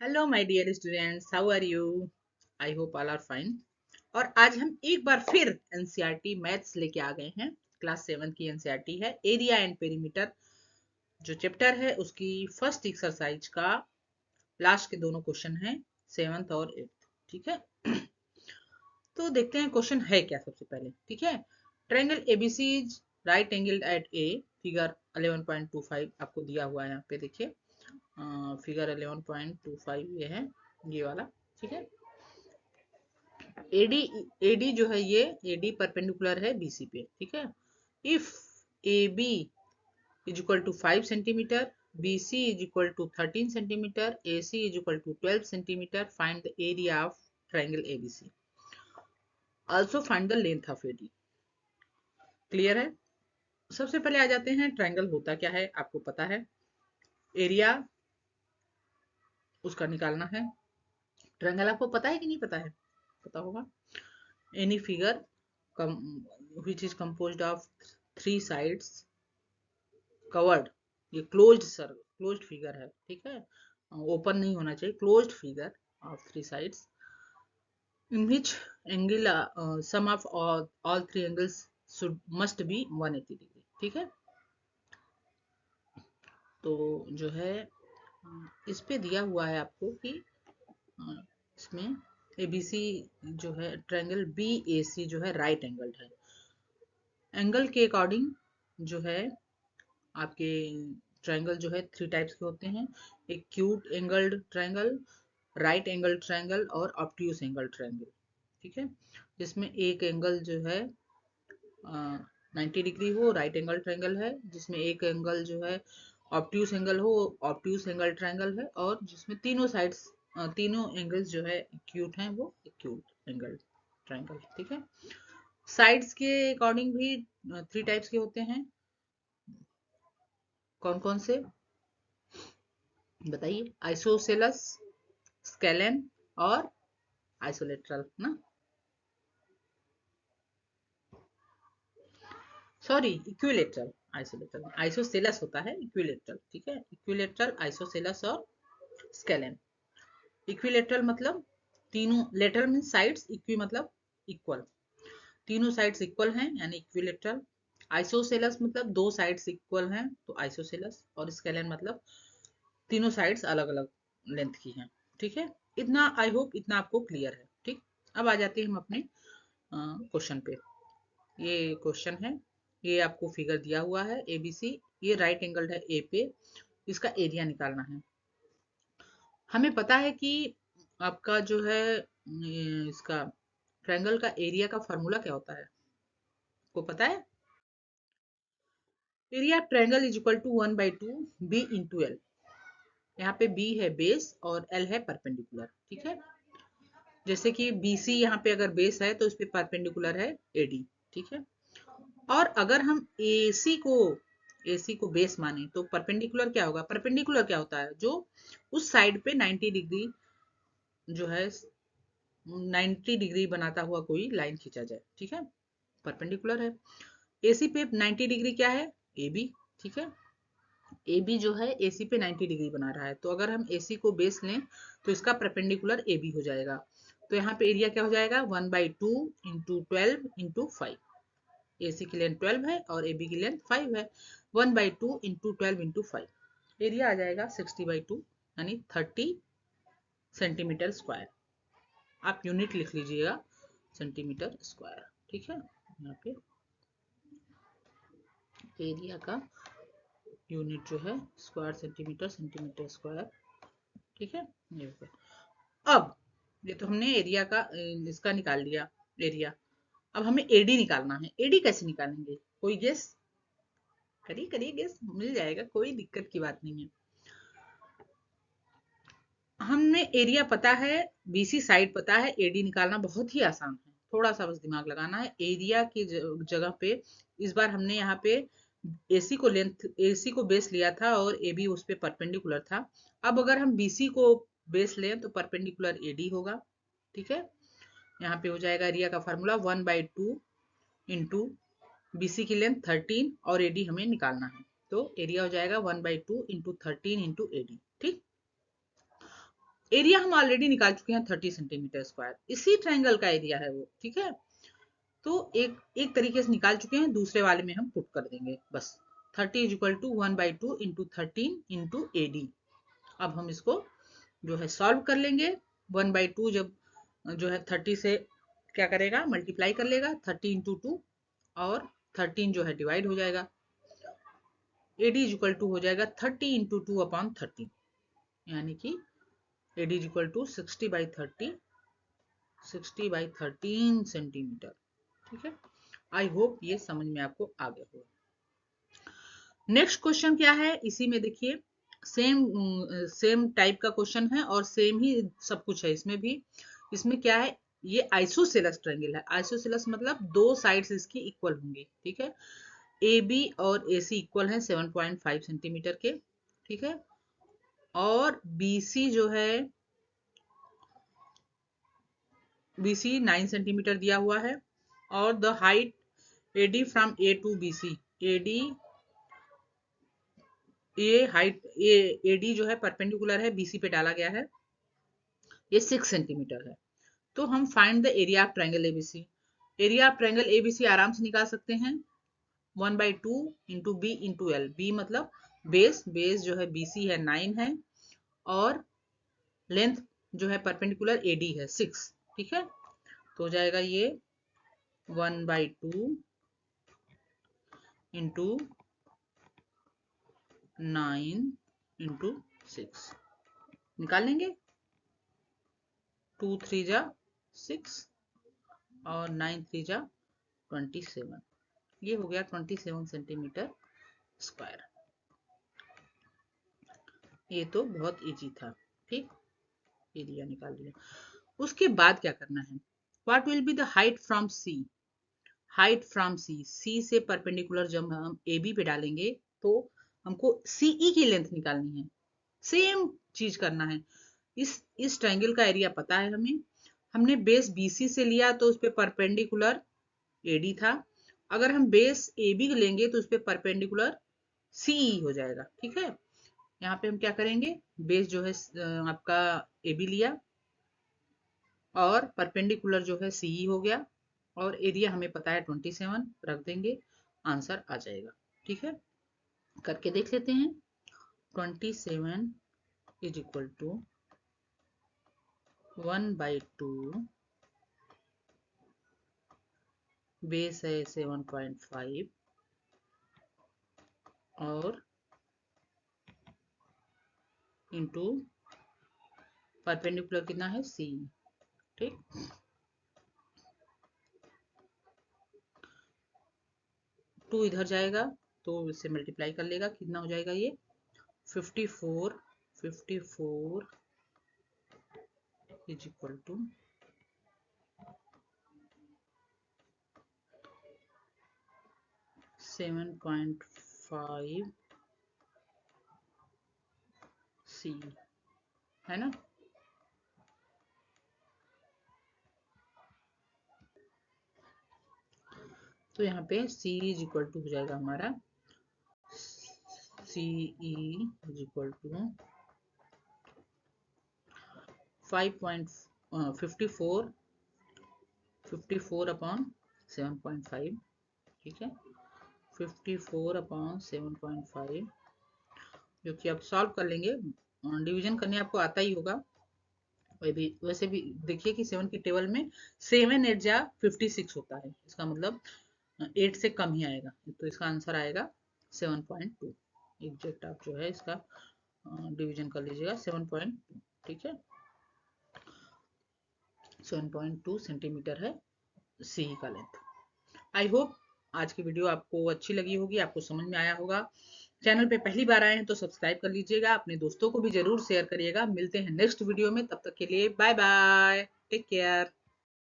Hello my dear students, how are you? I hope all are fine. और आज हम एक बार फिर एनसीईआरटी मैथ्स लेके आ गए हैं। क्लास 7 की एनसीईआरटी है एरिया एंड पेरीमीटर। जो चैप्टर है उसकी फर्स्ट एक्सरसाइज का लास्ट के दोनों क्वेश्चन हैं, 7th और 8th। ठीक है, तो देखते हैं क्वेश्चन है क्या। सबसे पहले ठीक है, triangle ABC right angle at A, figure 11.25 आपको दिया हुआ है। यहाँ पे देखिए, फिगर 11.25 ये है, ये वाला। ठीक है, एडी एडी जो है, ये एडी परपेंडिकुलर है बीसी पे। ठीक है, if A B is equal to 5 centimetre, BC is equal to 13 centimeter, AC is equal to 12 centimeter, find the area of triangle ABC. Also find the length of AD. Clear है? सबसे पहले आ जाते हैं, triangle होता क्या है आपको पता है, एरिया उसका निकालना है। ट्रायंगल आपको पता है कि नहीं पता है? पता होगा। Any figure which is composed of 3 sides covered, ये क्लोज्ड फिगर है। ठीक है, ओपन नहीं होना चाहिए, closed figure of 3 sides in which angle sum of all 3 angles must be 180 degree. ठीक है, तो जो है इस पे दिया हुआ है आपको कि इसमें एबीसी जो है, ट्रायंगल BAC जो है राइट एंगल है। एंगल के अकॉर्डिंग जो है आपके ट्रायंगल जो है 3 टाइप्स के होते हैं। एक cute angled triangle, right angle triangle और ऑब्ट्यूज एंगल ट्रायंगल। ठीक है, जिसमें एक एंगल जो है 90 डिग्री हो, राइट एंगल ट्रायंगल है। जिसमें एक एंगल जो है ऑब्ट्यूज एंगल हो, ऑब्ट्यूज एंगल ट्रायंगल है। और जिसमें तीनों साइड्स तीनों एंगल्स जो है क्यूट हैं, वो क्यूट एंगल ट्रायंगल। ठीक है, साइड्स के अकॉर्डिंग भी 3 टाइप्स के होते हैं। कौन कौन से बताइए? आइसोसेलस, स्केलेन और आइसोलेटरल ना, सॉरी इक्विलेटरल। आइसोलेटरल, आइसोसेलस होता है, इक्विलेटरल। ठीक है, इक्विलेटरल, आइसोसेलस और स्केलेन। इक्विलेटरल मतलब तीनों, लेटरल मीन साइड्स, इक्वी मतलब इक्वल, तीनों साइड्स इक्वल हैं यानी इक्विलेटरल। आइसोसेलस मतलब 2 साइड्स इक्वल हैं तो आइसोसेलस। और स्केलेन मतलब तीनों साइड्स अलग अलग लेंथ की हैं। ठीक है, इतना आई होप इतना आपको क्लियर है। ठीक, अब आ जाते हैं हम अपने क्वेश्चन पे। ये क्वेश्चन है, ये आपको फिगर दिया हुआ है एबीसी, ये राइट एंगल है ए पे, इसका एरिया निकालना है। हमें पता है कि आपका जो है इसका ट्रायंगल का एरिया का फॉर्मूला क्या होता है, आपको पता है? Area triangle is equal to 1/2 B into L. यहाँ पे बी है बेस और एल है परपेंडिकुलर। ठीक है, जैसे कि BC यहाँ पे अगर बेस है तो इस पे परपेंडिकुलर है AD। ठीक है, और अगर हम AC को बेस माने तो परपेंडिकुलर क्या होगा? परपेंडिकुलर क्या होता है? जो उस साइड पे 90 डिग्री जो है 90 डिग्री बनाता हुआ कोई लाइन खींचा जाए। ठीक है, परपेंडिकुलर है। AC पे 90 डिग्री क्या है? AB। ठीक है, AB जो है AC पे 90 डिग्री बना रहा है, तो अगर हम AC को बेस लें तो इसका परपेंडिकुलर AB हो जाएगा। तो यहाँ पे एरिया क्या हो जाएगा? 1/2 इंटू 12 इंटू 5। AC की लेंथ 12 है और AB की लेंथ 5 है। 1/2 इंटू 12 इंटू 5, एरिया आ जाएगा 60/2 यानी 30 सेंटीमीटर स्क्वायर। आप यूनिट लिख लीजिएगा, सेंटीमीटर स्क्वायर। ठीक है, यहाँ पे एरिया का यूनिट जो है स्क्वायर सेंटीमीटर, सेंटीमीटर स्क्वायर। ठीक है, ये हो गया। अब ये तो हमने एरिया का इसका निकाल लिया एरिया। अब हमें AD निकालना है। AD कैसे निकालेंगे? कोई गेस करिए, करिए गेस, मिल जाएगा, कोई दिक्कत की बात नहीं है। हमने एरिया पता है, BC साइड पता है, AD निकालना बहुत ही आसान है, थोड़ा सा बस दिमाग लगाना है। एरिया की जगह पे इस बार हमने यहाँ पे AC को बेस लिया था और AB उस पे परपेंडिकुलर था। अब अगर हम BC को बेस लें तो परपेंडिकुलर AD होगा। ठीक है, यहाँ पे हो जाएगा एरिया का फार्मूला 1/2 इंटू BC की लेंथ 13 और AD हमें निकालना है, तो एरिया हो जाएगा 1/2 इंटू 13 इंटू AD। ठीक, एरिया हम ऑलरेडी निकाल चुके हैं 30 सेंटीमीटर स्क्वायर, इसी ट्रायंगल का एरिया है वो, ठीक है। तो एक तरीके से निकाल चुके हैं, दूसरे वाले में हम पुट कर देंगे बस। 30 is equal to 1/2 into 13 into AD। अब हम इसको जो है सॉल्व कर लेंगे। 1/2 जब जो है 30 से क्या करेगा, मल्टीप्लाई कर लेगा, 30 इंटू 2, और 13 जो है डिवाइड हो जाएगा। AD इज इक्वल टू हो जाएगा 30 इंटू 2/13, यानी कि AD is equal to 60/30, 60/13 centimetre, ठीक है। आई होप ये समझ में आपको आ गया होगा। नेक्स्ट क्वेश्चन क्या है, इसी में देखिए सेम टाइप का क्वेश्चन है और सेम ही सब कुछ है इसमें भी। इसमें क्या है, ये आइसोसेलेस ट्रायंगल है। आइसोसेलेस मतलब दो साइड्स इसकी इक्वल होंगी, ठीक है। AB और AC इक्वल है 7.5 सेंटीमीटर के, ठीक है। और BC जो है, BC 9 सेंटीमीटर दिया हुआ है। और the height AD from A to BC, AD ये हाइट, ये AD जो है परपेंडिकुलर है BC पे डाला गया है, ये 6 सेंटीमीटर है। तो हम find the area of triangle ABC। Area of triangle ABC आराम से निकाल सकते हैं, 1/2 into B into L। B मतलब बेस, बेस जो है BC है 9 है, और लेंथ जो है परपेंडिकुलर AD है 6, ठीक है। तो हो जाएगा ये 1/2 इंटू 9 इंटू 6 निकाल लेंगे। 2 3 जा 6 और 9 3 जा 27, ये हो गया 27 सेंटीमीटर स्क्वायर। ये तो बहुत इजी था, ठीक, एरिया निकाल लिया। उसके बाद क्या करना है, what will be the height from C। Height from C से परपेंडिकुलर जब हम AB पे डालेंगे तो हमको CE की लेंथ निकालनी है। सेम चीज करना है। इस ट्रायंगल का एरिया पता है हमें, हमने बेस BC से लिया तो उस पे परपेंडिकुलर AD था। अगर हम बेस AB लेंगे तो उस पे परपेंडिकुलर CE हो जाएगा, ठीक है। यहाँ पे हम क्या करेंगे, बेस जो है आपका AB लिया, और परपेंडिकुलर जो है CE हो गया, और एरिया हमें पता है 27, रख देंगे, आंसर आ जाएगा, ठीक है। करके देख लेते हैं। 27 इज इक्वल टू 1/2, बेस है 7.5, और इंटू परपेंडिकुलर कितना है CE, ठीक। 2 इधर जाएगा तो इससे मल्टीप्लाई कर लेगा, कितना हो जाएगा ये 54 इज इक्वल टू 7.5 C, है ना। तो यहाँ पे C इज इक्वल टू हो जाएगा हमारा CE is equal to 54 upon 7.5, ठीक है। 54 अपॉन 7.5, जो कि आप सॉल्व कर लेंगे, डिवीजन करने आपको आता ही होगा। वैसे भी देखिए कि 7 की टेबल में 7 8 जा 56 होता है, इसका मतलब 8 से कम ही आएगा, तो इसका आंसर आएगा 7.2। एग्जैक्ट आप जो है इसका डिवीजन कर लीजिएगा 7.2, ठीक है। 7.2 सेंटीमीटर है CE का लेंथ। आई होप आज की वीडियो आपको अच्छी लगी होगी, आपको समझ में आया होगा। चैनल पे पहली बार आए हैं तो सब्सक्राइब कर लीजिएगा, अपने दोस्तों को भी जरूर शेयर करिएगा। मिलते हैं नेक्स्ट वीडियो में, तब तक के लिए बाय बाय, टेक केयर।